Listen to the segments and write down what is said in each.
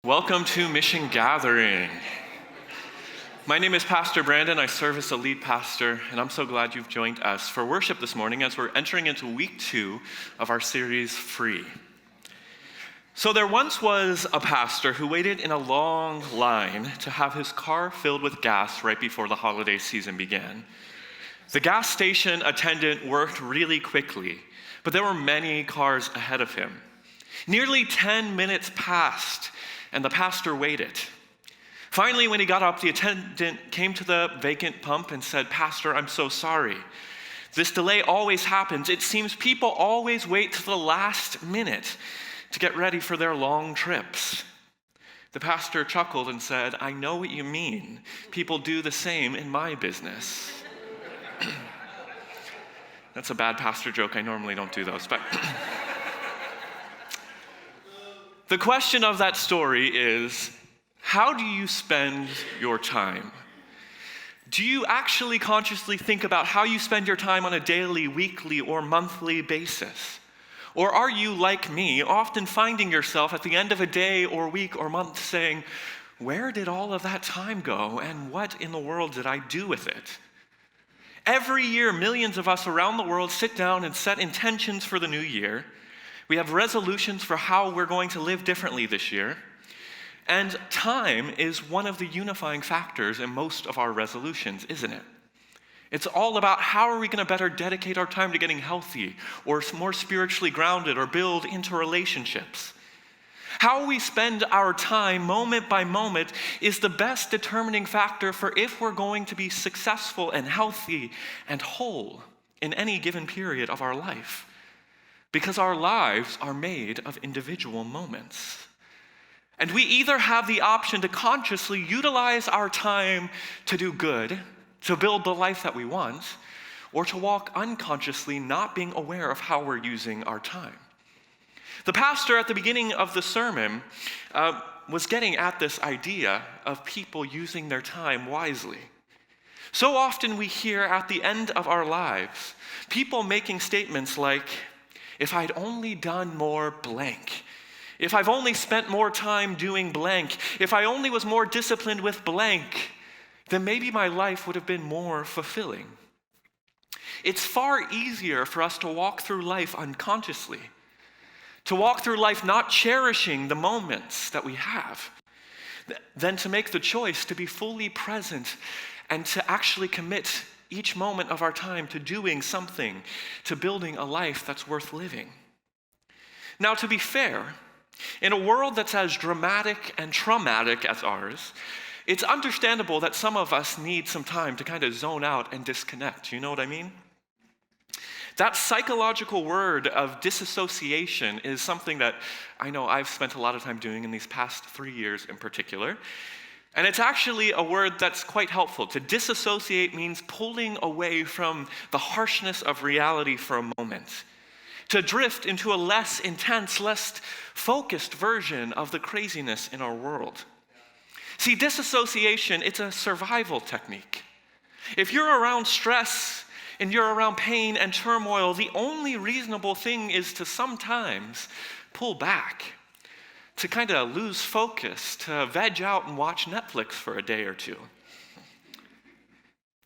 Welcome to Mission Gathering. My name is Pastor Brandon. I serve as the lead pastor, and I'm so glad you've joined us for worship this morning as we're entering into week 2 of our series, Free. So there once was a pastor who waited in a long line to have his car filled with gas right before the holiday season began. The gas station attendant worked really quickly, but there were many cars ahead of him. Nearly 10 minutes passed, and the pastor waited. Finally, when he got up, the attendant came to the vacant pump and said, "Pastor, I'm so sorry. This delay always happens. It seems people always wait to the last minute to get ready for their long trips." The pastor chuckled and said, "I know what you mean. People do the same in my business." That's a bad pastor joke. I normally don't do those, but the question of that story is, how do you spend your time? Do you actually consciously think about how you spend your time on a daily, weekly, or monthly basis? Or are you, like me, often finding yourself at the end of a day or week or month saying, "Where did all of that time go, and what in the world did I do with it?" Every year, millions of us around the world sit down and set intentions for the new year. We have resolutions for how we're going to live differently this year. And time is one of the unifying factors in most of our resolutions, isn't it? It's all about how are we going to better dedicate our time to getting healthy or more spiritually grounded or build into relationships. How we spend our time moment by moment is the best determining factor for if we're going to be successful and healthy and whole in any given period of our life. Because our lives are made of individual moments. And we either have the option to consciously utilize our time to do good, to build the life that we want, or to walk unconsciously, not being aware of how we're using our time. The pastor at the beginning of the sermon was getting at this idea of people using their time wisely. So often we hear at the end of our lives, people making statements like, "If I'd only done more blank. If I've only spent more time doing blank. If I only was more disciplined with blank, then maybe my life would have been more fulfilling." It's far easier for us to walk through life unconsciously, to walk through life not cherishing the moments that we have, than to make the choice to be fully present and to actually commit each moment of our time to doing something, to building a life that's worth living. Now, to be fair, in a world that's as dramatic and traumatic as ours, it's understandable that some of us need some time to kind of zone out and disconnect. You know what I mean? That psychological word of disassociation is something that I know I've spent a lot of time doing in these past 3 years in particular. And it's actually a word that's quite helpful. To disassociate means pulling away from the harshness of reality for a moment. To drift into a less intense, less focused version of the craziness in our world. See, disassociation, it's a survival technique. If you're around stress and you're around pain and turmoil, the only reasonable thing is to sometimes pull back, to kind of lose focus, to veg out and watch Netflix for a day or two.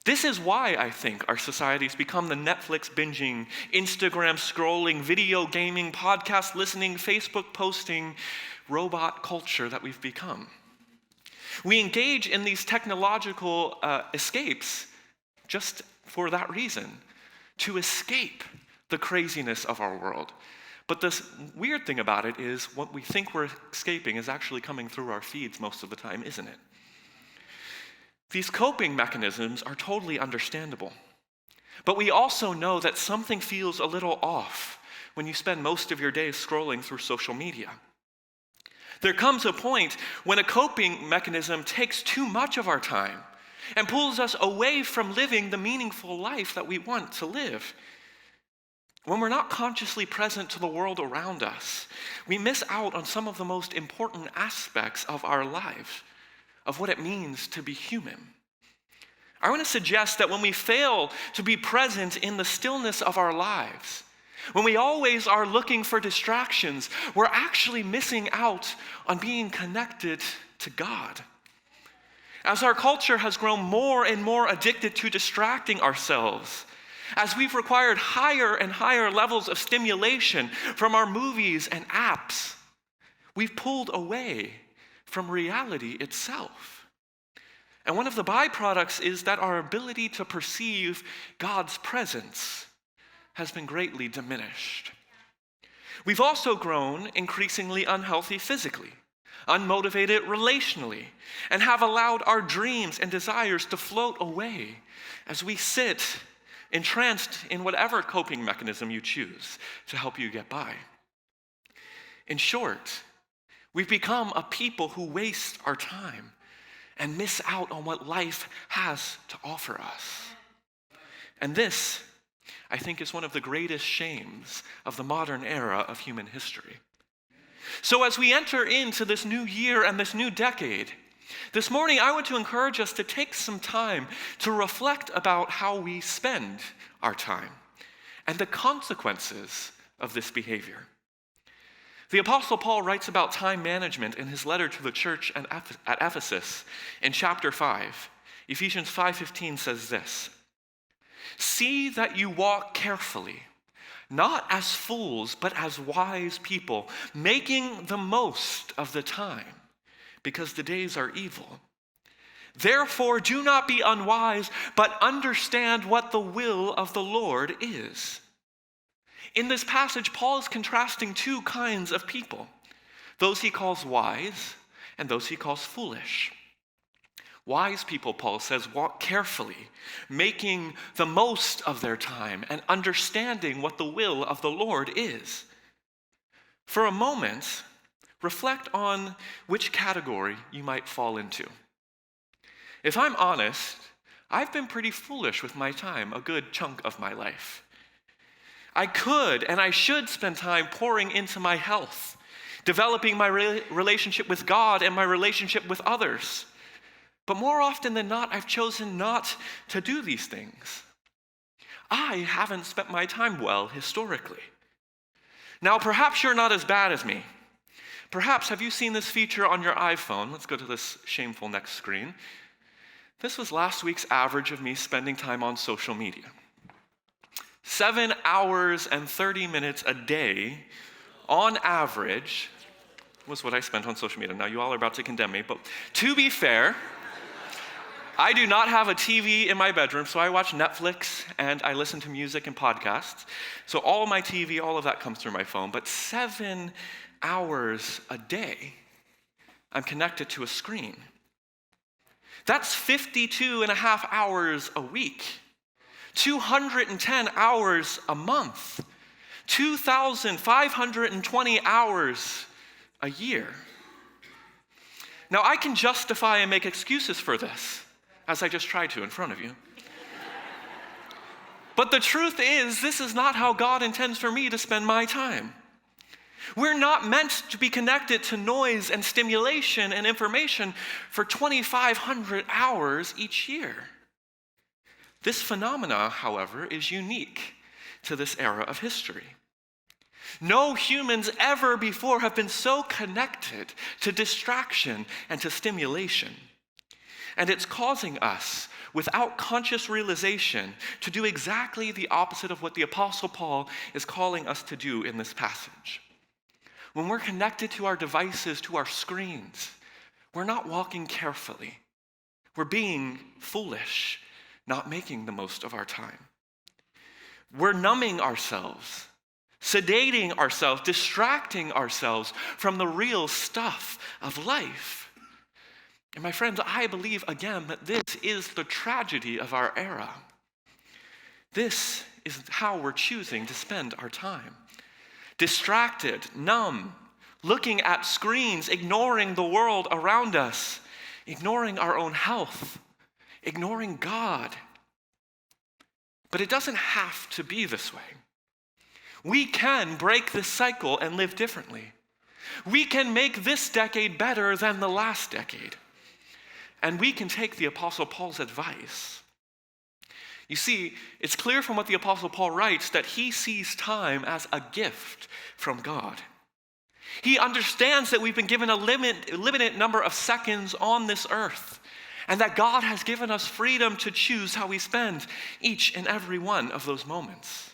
This is why I think our society's become the Netflix binging, Instagram scrolling, video gaming, podcast listening, Facebook posting, robot culture that we've become. We engage in these technological escapes just for that reason, to escape the craziness of our world. But the weird thing about it is what we think we're escaping is actually coming through our feeds most of the time, isn't it? These coping mechanisms are totally understandable. But we also know that something feels a little off when you spend most of your day scrolling through social media. There comes a point when a coping mechanism takes too much of our time and pulls us away from living the meaningful life that we want to live. When we're not consciously present to the world around us, we miss out on some of the most important aspects of our lives, of what it means to be human. I want to suggest that when we fail to be present in the stillness of our lives, when we always are looking for distractions, we're actually missing out on being connected to God. As our culture has grown more and more addicted to distracting ourselves, as we've required higher and higher levels of stimulation from our movies and apps, we've pulled away from reality itself. And one of the byproducts is that our ability to perceive God's presence has been greatly diminished. We've also grown increasingly unhealthy physically, unmotivated relationally, and have allowed our dreams and desires to float away as we sit entranced in whatever coping mechanism you choose to help you get by. In short, we've become a people who waste our time and miss out on what life has to offer us. And this, I think, is one of the greatest shames of the modern era of human history. So as we enter into this new year and this new decade, this morning I want to encourage us to take some time to reflect about how we spend our time and the consequences of this behavior. The Apostle Paul writes about time management in his letter to the church at Ephesus in chapter 5. Ephesians 5:15 says this: "See that you walk carefully, not as fools, but as wise people, making the most of the time, because the days are evil. Therefore, do not be unwise, but understand what the will of the Lord is." In this passage, Paul is contrasting two kinds of people: those he calls wise and those he calls foolish. Wise people, Paul says, walk carefully, making the most of their time and understanding what the will of the Lord is. For a moment, reflect on which category you might fall into. If I'm honest, I've been pretty foolish with my time a good chunk of my life. I could and I should spend time pouring into my health, developing my relationship with God and my relationship with others. But more often than not, I've chosen not to do these things. I haven't spent my time well historically. Now, perhaps you're not as bad as me. Perhaps, have you seen this feature on your iPhone? Let's go to this shameful next screen. This was last week's average of me spending time on social media. 7 hours and 30 minutes a day, on average, was what I spent on social media. Now, you all are about to condemn me, but to be fair, I do not have a TV in my bedroom, so I watch Netflix and I listen to music and podcasts. So all my TV, all of that comes through my phone. But 7 hours a day, I'm connected to a screen. That's 52 and a half hours a week, 210 hours a month, 2,520 hours a year. Now, I can justify and make excuses for this, as I just tried to in front of you. But the truth is, this is not how God intends for me to spend my time. We're not meant to be connected to noise and stimulation and information for 2,500 hours each year. This phenomena, however, is unique to this era of history. No humans ever before have been so connected to distraction and to stimulation. And it's causing us, without conscious realization, to do exactly the opposite of what the Apostle Paul is calling us to do in this passage. When we're connected to our devices, to our screens, we're not walking carefully. We're being foolish, not making the most of our time. We're numbing ourselves, sedating ourselves, distracting ourselves from the real stuff of life. And my friends, I believe again that this is the tragedy of our era. This is how we're choosing to spend our time. Distracted, numb, looking at screens, ignoring the world around us, ignoring our own health, ignoring God. But it doesn't have to be this way. We can break this cycle and live differently. We can make this decade better than the last decade. And we can take the Apostle Paul's advice. You see, it's clear from what the Apostle Paul writes that he sees time as a gift from God. He understands that we've been given a limited number of seconds on this earth, and that God has given us freedom to choose how we spend each and every one of those moments.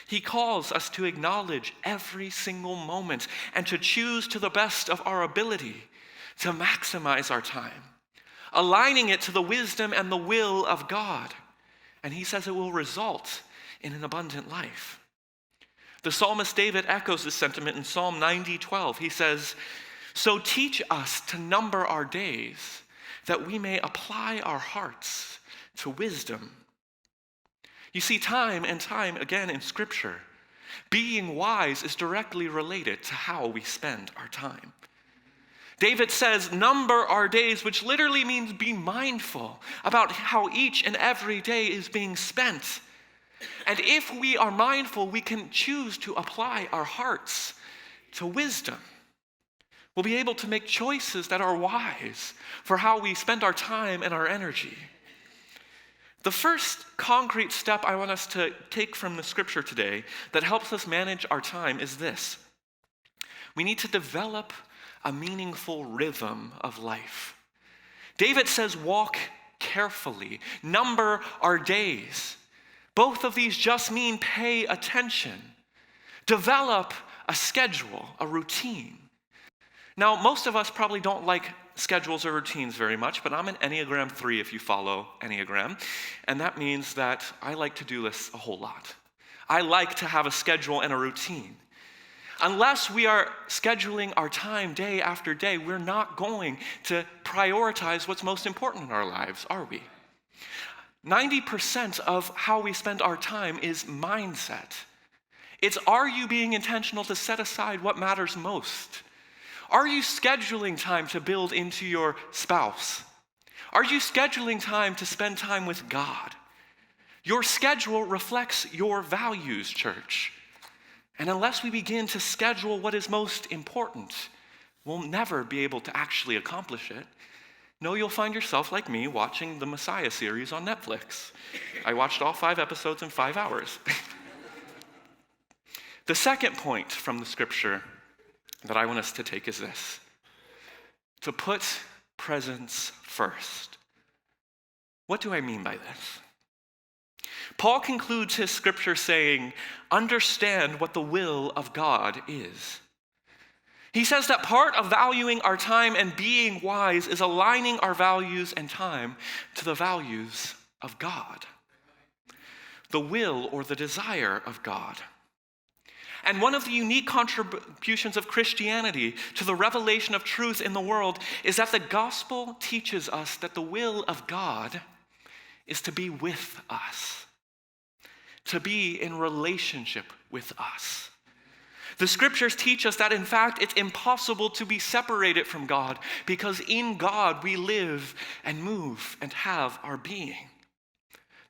He calls us to acknowledge every single moment and to choose to the best of our ability to maximize our time, aligning it to the wisdom and the will of God. And he says it will result in an abundant life. The psalmist David echoes this sentiment in Psalm 90:12. He says, "So teach us to number our days, that we may apply our hearts to wisdom." You see, time and time again in Scripture, being wise is directly related to how we spend our time. David says, number our days, which literally means be mindful about how each and every day is being spent. And if we are mindful, we can choose to apply our hearts to wisdom. We'll be able to make choices that are wise for how we spend our time and our energy. The first concrete step I want us to take from the scripture today that helps us manage our time is this. We need to develop a meaningful rhythm of life. David says, walk carefully, number our days. Both of these just mean pay attention. Develop a schedule, a routine. Now, most of us probably don't like schedules or routines very much, but I'm an Enneagram 3 if you follow Enneagram, and that means that I like to-do lists a whole lot. I like to have a schedule and a routine. Unless we are scheduling our time day after day, we're not going to prioritize what's most important in our lives, are we? 90% of how we spend our time is mindset. It's, are you being intentional to set aside what matters most? Are you scheduling time to build into your spouse? Are you scheduling time to spend time with God? Your schedule reflects your values, church. And unless we begin to schedule what is most important, we'll never be able to actually accomplish it. No, you'll find yourself like me watching the Messiah series on Netflix. I watched all 5 episodes in 5 hours. The second point from the scripture that I want us to take is this: to put presence first. What do I mean by this? Paul concludes his scripture saying, understand what the will of God is. He says that part of valuing our time and being wise is aligning our values and time to the values of God, the will or the desire of God. And one of the unique contributions of Christianity to the revelation of truth in the world is that the gospel teaches us that the will of God is to be with us, to be in relationship with us. The scriptures teach us that, in fact, it's impossible to be separated from God because in God we live and move and have our being.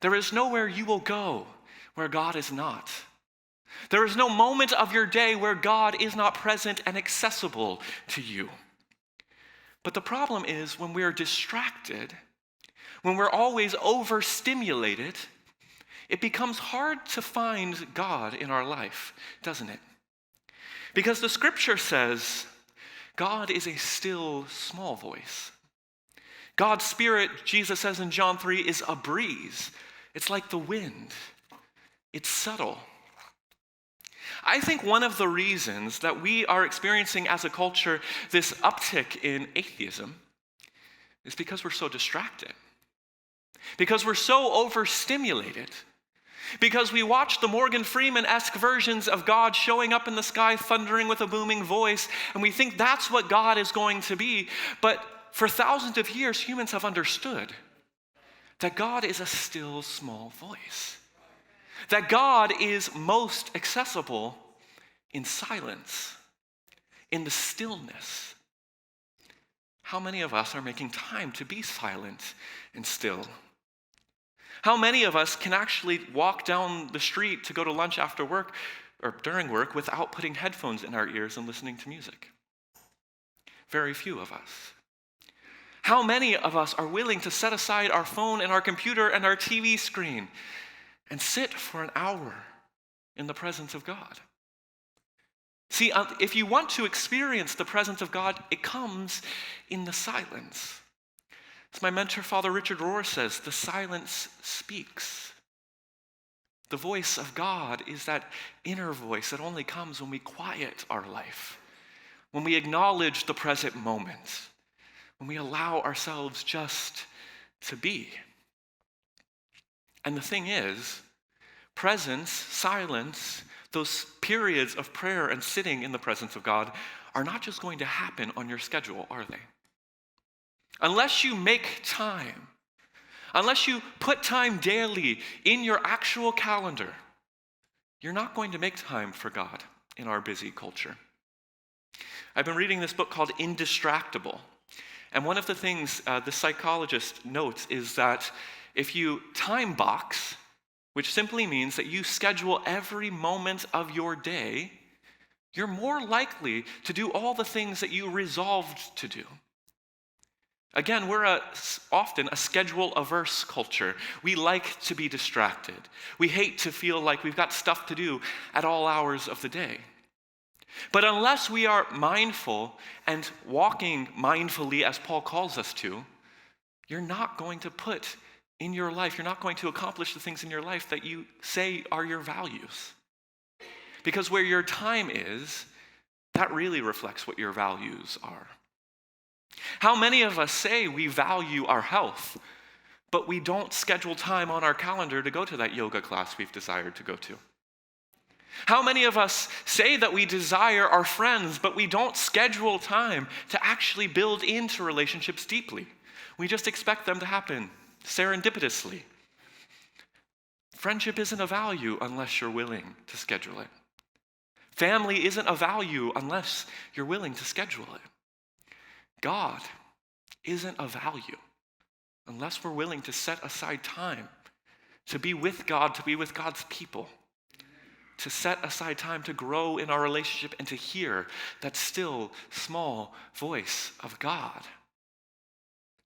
There is nowhere you will go where God is not. There is no moment of your day where God is not present and accessible to you. But the problem is when we're distracted, when we're always overstimulated, it becomes hard to find God in our life, doesn't it? Because the scripture says God is a still, small voice. God's Spirit, Jesus says in John 3, is a breeze. It's like the wind. It's subtle. I think one of the reasons that we are experiencing as a culture this uptick in atheism is because we're so distracted, because we're so overstimulated, because we watch the Morgan Freeman-esque versions of God showing up in the sky, thundering with a booming voice, and we think that's what God is going to be. But for thousands of years, humans have understood that God is a still, small voice, that God is most accessible in silence, in the stillness. How many of us are making time to be silent and still? How many of us can actually walk down the street to go to lunch after work or during work without putting headphones in our ears and listening to music? Very few of us. How many of us are willing to set aside our phone and our computer and our TV screen and sit for an hour in the presence of God? See, if you want to experience the presence of God, it comes in the silence. As my mentor, Father Richard Rohr, says, the silence speaks. The voice of God is that inner voice that only comes when we quiet our life, when we acknowledge the present moment, when we allow ourselves just to be. And the thing is, presence, silence, those periods of prayer and sitting in the presence of God are not just going to happen on your schedule, are they? Unless you make time, unless you put time daily in your actual calendar, you're not going to make time for God in our busy culture. I've been reading this book called Indistractable. And one of the things the psychologist notes is that if you time box, which simply means that you schedule every moment of your day, you're more likely to do all the things that you resolved to do. Again, we're often a schedule-averse culture. We like to be distracted. We hate to feel like we've got stuff to do at all hours of the day. But unless we are mindful and walking mindfully, as Paul calls us to, you're not going to put in your life, you're not going to accomplish the things in your life that you say are your values. Because where your time is, that really reflects what your values are. How many of us say we value our health, but we don't schedule time on our calendar to go to that yoga class we've desired to go to? How many of us say that we desire our friends, but we don't schedule time to actually build into relationships deeply? We just expect them to happen serendipitously. Friendship isn't a value unless you're willing to schedule it. Family isn't a value unless you're willing to schedule it. God isn't a value unless we're willing to set aside time to be with God, to be with God's people, to set aside time to grow in our relationship and to hear that still small voice of God.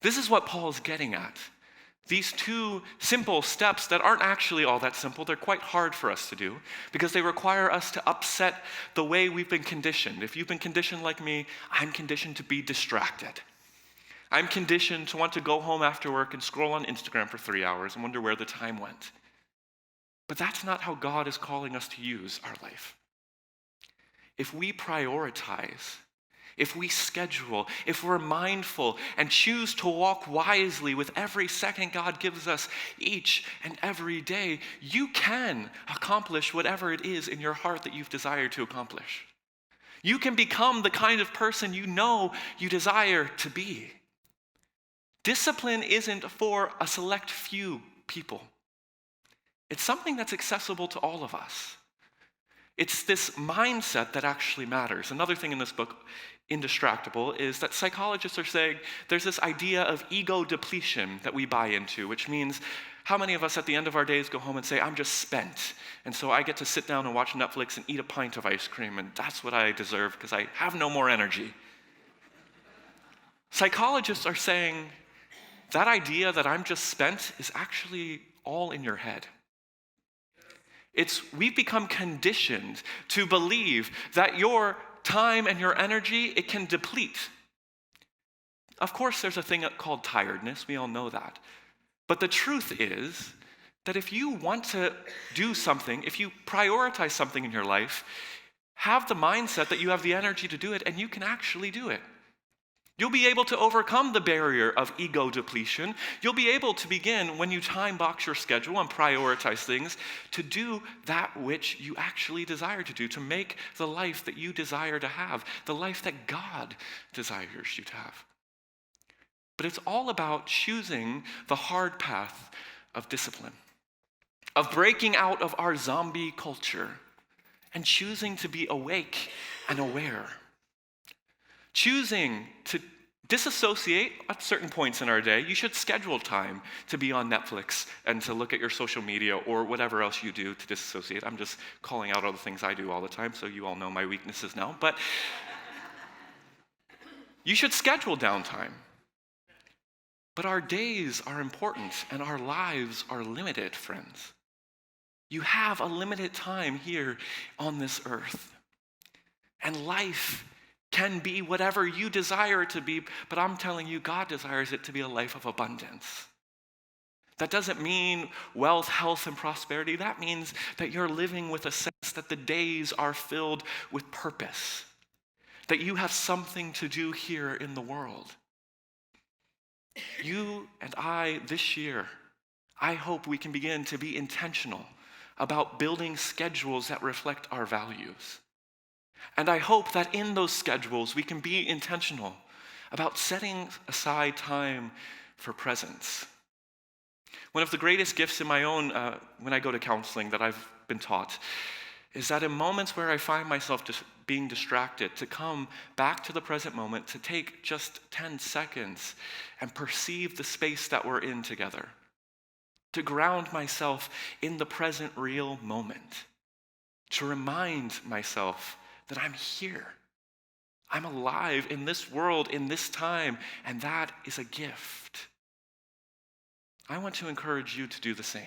This is what Paul's getting at. These two simple steps that aren't actually all that simple, they're quite hard for us to do because they require us to upset the way we've been conditioned. If you've been conditioned like me, I'm conditioned to be distracted. I'm conditioned to want to go home after work and scroll on Instagram for 3 hours and wonder where the time went. But that's not how God is calling us to use our life. If we prioritize, if we schedule, if we're mindful and choose to walk wisely with every second God gives us each and every day, you can accomplish whatever it is in your heart that you've desired to accomplish. You can become the kind of person you know you desire to be. Discipline isn't for a select few people. It's something that's accessible to all of us. It's this mindset that actually matters. Another thing in this book, Indistractable, is that psychologists are saying there's this idea of ego depletion that we buy into, which means how many of us at the end of our days go home and say, I'm just spent, and so I get to sit down and watch Netflix and eat a pint of ice cream, and that's what I deserve because I have no more energy. Psychologists are saying that idea that I'm just spent is actually all in your head. We've become conditioned to believe that your time and your energy, it can deplete. Of course, there's a thing called tiredness. We all know that. But the truth is that if you want to do something, if you prioritize something in your life, have the mindset that you have the energy to do it and you can actually do it. You'll be able to overcome the barrier of ego depletion. You'll be able to begin, when you time box your schedule and prioritize things, to do that which you actually desire to do, to make the life that you desire to have, the life that God desires you to have. But it's all about choosing the hard path of discipline, of breaking out of our zombie culture and choosing to be awake and aware. Choosing to disassociate at certain points in our day. You should schedule time to be on Netflix and to look at your social media or whatever else you do to disassociate. I'm just calling out all the things I do all the time, so you all know my weaknesses now. But you should schedule downtime. But our days are important and our lives are limited, friends. You have a limited time here on this earth. And life can be whatever you desire it to be, but I'm telling you, God desires it to be a life of abundance. That doesn't mean wealth, health, and prosperity. That means that you're living with a sense that the days are filled with purpose, that you have something to do here in the world. You and I, this year, I hope we can begin to be intentional about building schedules that reflect our values. And I hope that in those schedules, we can be intentional about setting aside time for presence. One of the greatest gifts in my own, when I go to counseling that I've been taught, is that in moments where I find myself just being distracted, to come back to the present moment, to take just 10 seconds and perceive the space that we're in together, to ground myself in the present real moment, to remind myself that I'm here. I'm alive in this world, in this time, and that is a gift. I want to encourage you to do the same.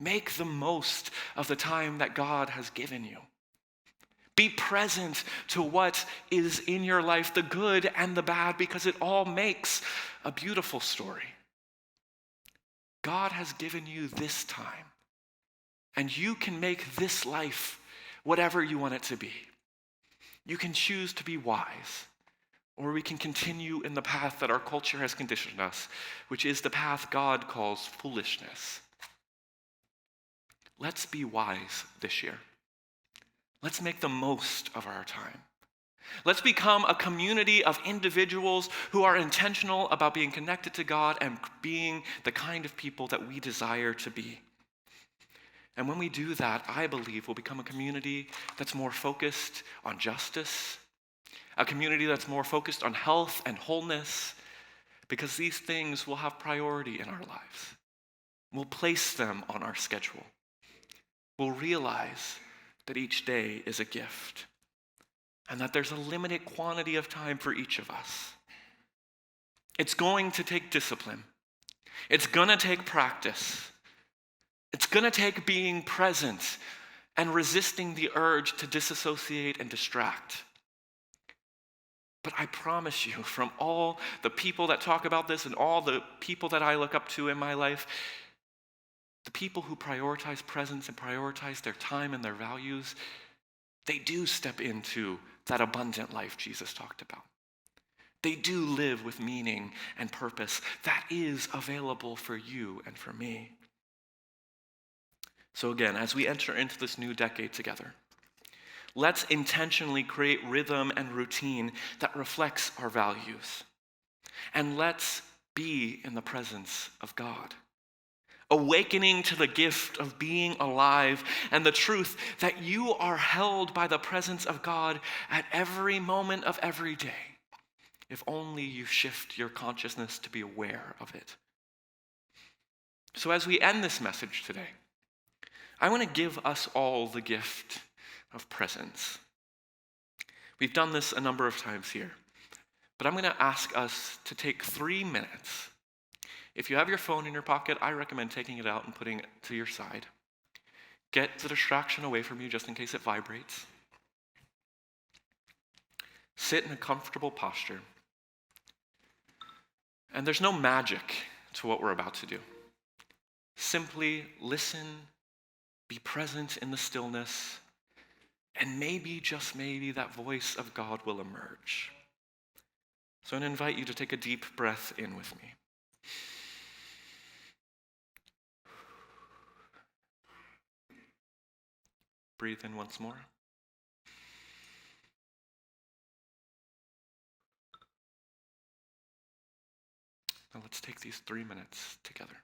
Make the most of the time that God has given you. Be present to what is in your life, the good and the bad, because it all makes a beautiful story. God has given you this time, and you can make this life whatever you want it to be. You can choose to be wise, or we can continue in the path that our culture has conditioned us, which is the path God calls foolishness. Let's be wise this year. Let's make the most of our time. Let's become a community of individuals who are intentional about being connected to God and being the kind of people that we desire to be. And when we do that, I believe we'll become a community that's more focused on justice, a community that's more focused on health and wholeness, because these things will have priority in our lives. We'll place them on our schedule. We'll realize that each day is a gift and that there's a limited quantity of time for each of us. It's going to take discipline. It's going to take practice. It's going to take being present and resisting the urge to disassociate and distract. But I promise you, from all the people that talk about this and all the people that I look up to in my life, the people who prioritize presence and prioritize their time and their values, they do step into that abundant life Jesus talked about. They do live with meaning and purpose that is available for you and for me. So again, as we enter into this new decade together, let's intentionally create rhythm and routine that reflects our values. And let's be in the presence of God, awakening to the gift of being alive and the truth that you are held by the presence of God at every moment of every day, if only you shift your consciousness to be aware of it. So as we end this message today, I want to give us all the gift of presence. We've done this a number of times here, but I'm going to ask us to take 3 minutes. If you have your phone in your pocket, I recommend taking it out and putting it to your side. Get the distraction away from you just in case it vibrates. Sit in a comfortable posture. And there's no magic to what we're about to do. Simply listen, be present in the stillness, and maybe, just maybe, that voice of God will emerge. So I'm going to invite you to take a deep breath in with me. Breathe in once more. Now let's take these 3 minutes together.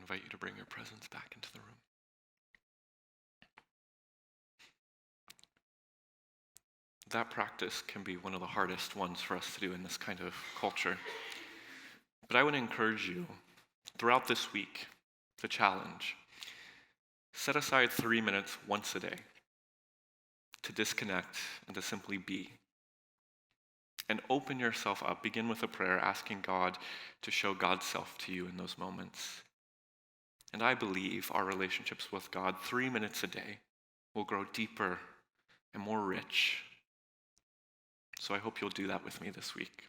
invite you to bring your presence back into the room. That practice can be one of the hardest ones for us to do in this kind of culture. But I would encourage you, throughout this week, the challenge, set aside 3 minutes once a day to disconnect and to simply be. And open yourself up. Begin with a prayer asking God to show God's self to you in those moments. And I believe our relationships with God, 3 minutes a day, will grow deeper and more rich. So I hope you'll do that with me this week.